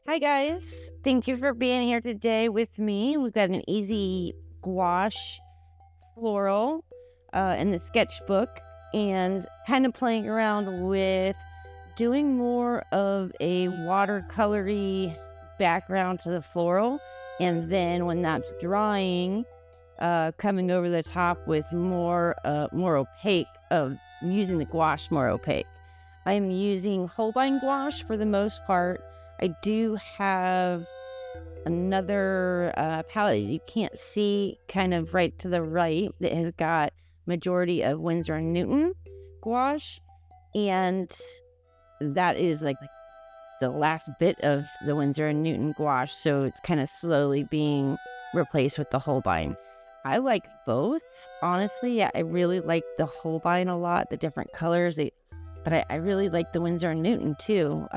Hi guys, thank you for being here today with me. We've got an easy gouache floral in the sketchbook and kind of playing around with doing more of a watercolory background to the floral, and then when that's drying, coming over the top with more opaque, of using the gouache more opaque. I'm using Holbein gouache for the most part. I do have another palette you can't see kind of right to the right that has got majority of Winsor & Newton gouache, and that is like the last bit of the Winsor & Newton gouache, so it's kind of slowly being replaced with the Holbein. I like both, honestly. I really like the Holbein a lot, the different colors, but I really like the Winsor & Newton too.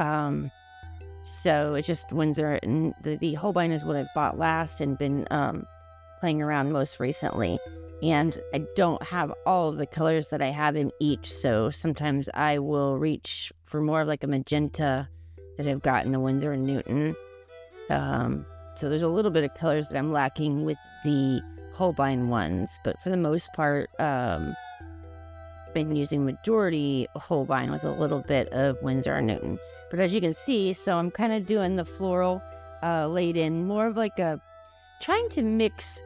So it's just Winsor, and the Holbein is what I've bought last and been playing around most recently. And I don't have all of the colors that I have in each, so sometimes I will reach for more of like a magenta that I've got in the Winsor & Newton. So there's a little bit of colors that I'm lacking with the Holbein ones, but for the most part, been using majority Holbein with a little bit of Winsor & Newton. But as you can see, so I'm kind of doing the floral laid in more of like trying to mix,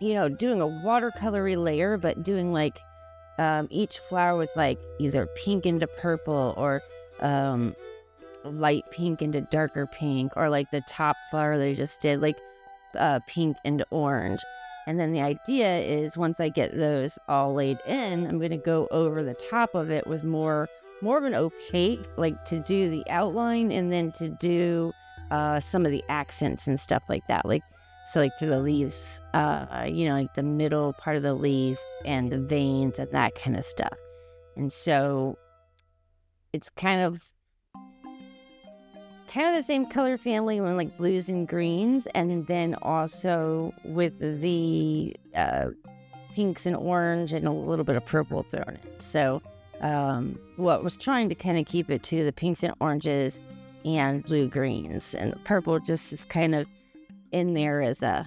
doing a watercolory layer, but doing like each flower with like either pink into purple or light pink into darker pink, or like the top flower that I just did, like pink into orange. And then the idea is once I get those all laid in, I'm going to go over the top of it with more of an opaque, like to do the outline and then to do some of the accents and stuff like that. Like, so like for the leaves, like the middle part of the leaf and the veins and that kind of stuff. And so it's kind of the same color family when like blues and greens, and then also with the pinks and orange and a little bit of purple thrown in. So what was trying to kind of keep it to the pinks and oranges and blue greens, and the purple just is kind of in there as an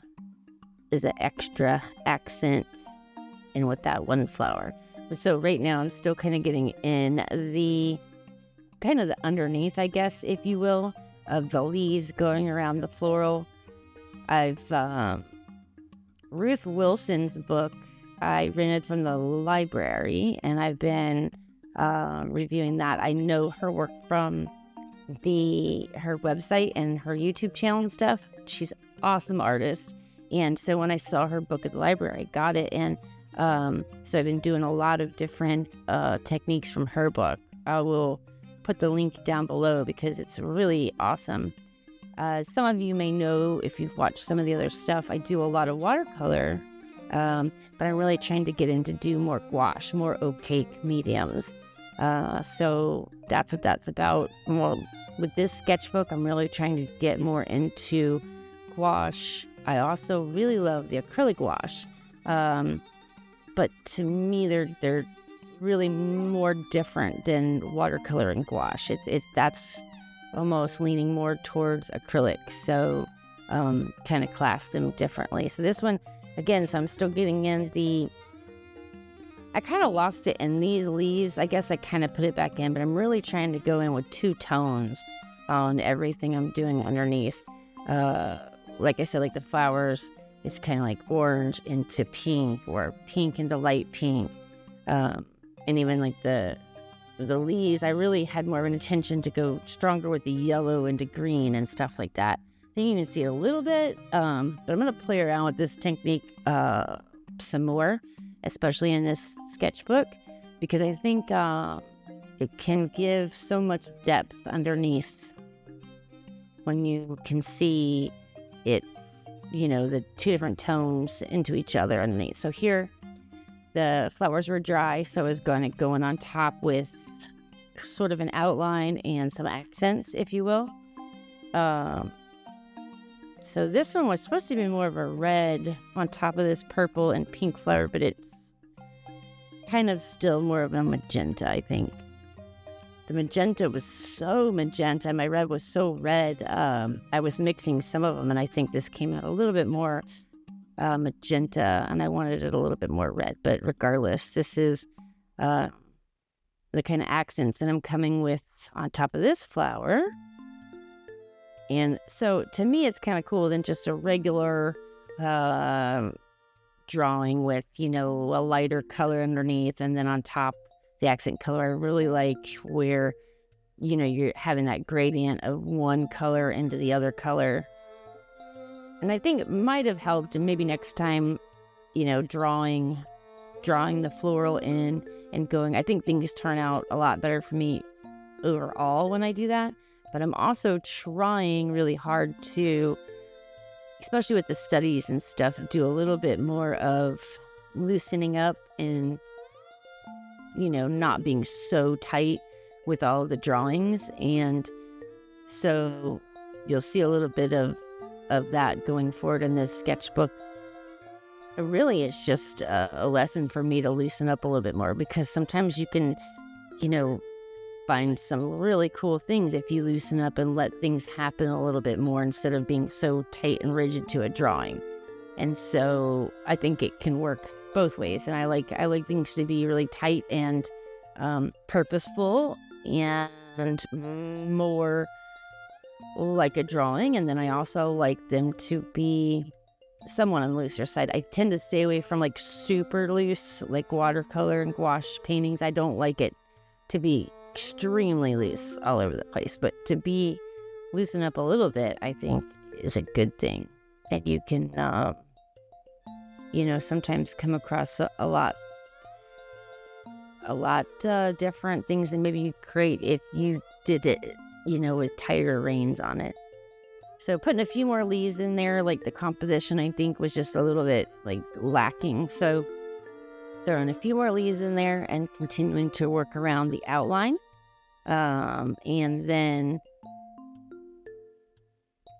extra accent in with that one flower. So right now I'm still kind of getting in the underneath, I guess, if you will, of the leaves going around the floral. I've Ruth Wilson's book I rented from the library, and I've been reviewing that. I know her work from her website and her YouTube channel and stuff. She's an awesome artist, and so when I saw her book at the library, I got it, and so I've been doing a lot of different techniques from her book. I will put the link down below because it's really awesome. Some of you may know, if you've watched some of the other stuff, I do a lot of watercolor, but I'm really trying to get into do more gouache, more opaque mediums. So that's what that's about. Well, with this sketchbook, I'm really trying to get more into gouache. I also really love the acrylic gouache, but to me, they're really more different than watercoloring gouache. That's almost leaning more towards acrylic, so kind of class them differently. So this one, again, so I'm still getting in I kind of lost it in these leaves. I guess I kind of put it back in, but I'm really trying to go in with two tones on everything I'm doing underneath. Like I said, like the flowers, it's kind of like orange into pink or pink into light pink. And even like the leaves, I really had more of an intention to go stronger with the yellow into green and stuff like that. I think you can see it a little bit, but I'm going to play around with this technique some more, especially in this sketchbook, because I think it can give so much depth underneath when you can see it, the two different tones into each other underneath. So here, the flowers were dry, so I was going to go in on top with sort of an outline and some accents, if you will. So this one was supposed to be more of a red on top of this purple and pink flower, but it's kind of still more of a magenta, I think. the magenta was so magenta. My red was so red. I was mixing some of them, and I think this came out a little bit more magenta, and I wanted it a little bit more red. But regardless, this is the kind of accents that I'm coming with on top of this flower. And so to me, it's kind of cool than just a regular drawing with, a lighter color underneath, and then on top, the accent color. I really like where, you're having that gradient of one color into the other color. And I think it might have helped, and maybe next time, drawing the floral in and going, I think things turn out a lot better for me overall when I do that. But I'm also trying really hard to, especially with the studies and stuff, do a little bit more of loosening up and, not being so tight with all the drawings. And so you'll see a little bit of that going forward in this sketchbook. Really, it's just a lesson for me to loosen up a little bit more, because sometimes you can, find some really cool things if you loosen up and let things happen a little bit more instead of being so tight and rigid to a drawing. And so I think it can work both ways. And I like things to be really tight and purposeful and more like a drawing. And then I also like them to be somewhat on the looser side. I tend to stay away from like super loose, like watercolor and gouache paintings. I don't like it to be extremely loose all over the place, but to be loosen up a little bit, I think is a good thing. And you can sometimes come across a lot different things than maybe you'd create if you did it with tighter reins on it. So putting a few more leaves in there, like the composition I think was just a little bit like lacking, so throwing a few more leaves in there and continuing to work around the outline. And then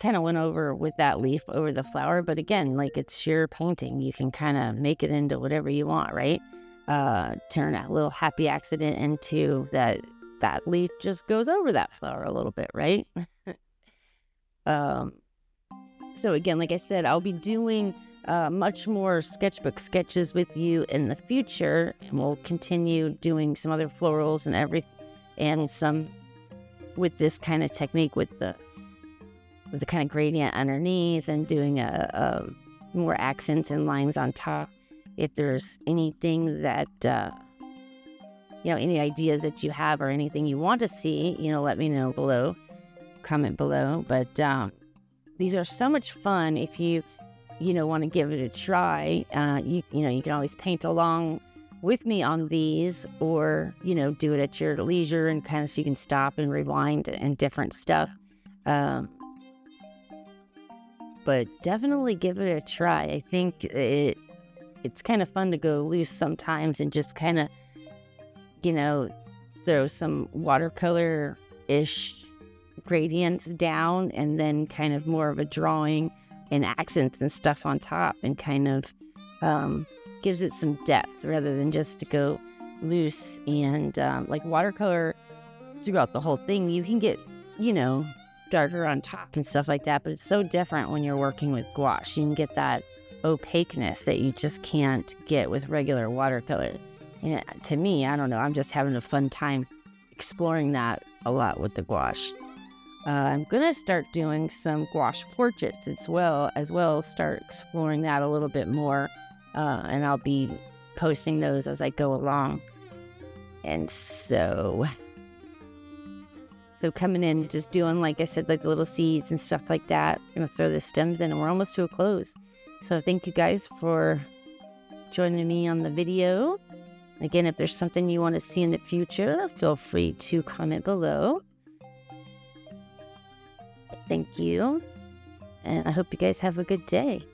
kind of went over with that leaf over the flower. But again, like it's your painting. You can kind of make it into whatever you want, right? Turn a little happy accident into that leaf just goes over that flower a little bit, right? So again, like I said, I'll be doing much more sketchbook sketches with you in the future, and we'll continue doing some other florals and everything, and some with this kind of technique with the kind of gradient underneath, and doing a more accents and lines on top. If there's anything that any ideas that you have or anything you want to see, let me know below, comment below. But these are so much fun if you want to give it a try. You can always paint along with me on these, or do it at your leisure, and kind of so you can stop and rewind and different stuff. But definitely give it a try. I think it's kind of fun to go loose sometimes and just kind of throw some watercolor-ish gradients down, and then kind of more of a drawing and accents and stuff on top, and kind of gives it some depth rather than just to go loose. And like watercolor throughout the whole thing, you can get darker on top and stuff like that, but it's so different when you're working with gouache. You can get that opaqueness that you just can't get with regular watercolor. And to me, I don't know, I'm just having a fun time exploring that a lot with the gouache. I'm gonna start doing some gouache portraits as well. Start exploring that a little bit more, and I'll be posting those as I go along. And so coming in, just doing, like I said, like the little seeds and stuff like that. I'm gonna throw the stems in, and we're almost to a close. So thank you guys for joining me on the video. Again, if there's something you want to see in the future, feel free to comment below. Thank you, and I hope you guys have a good day.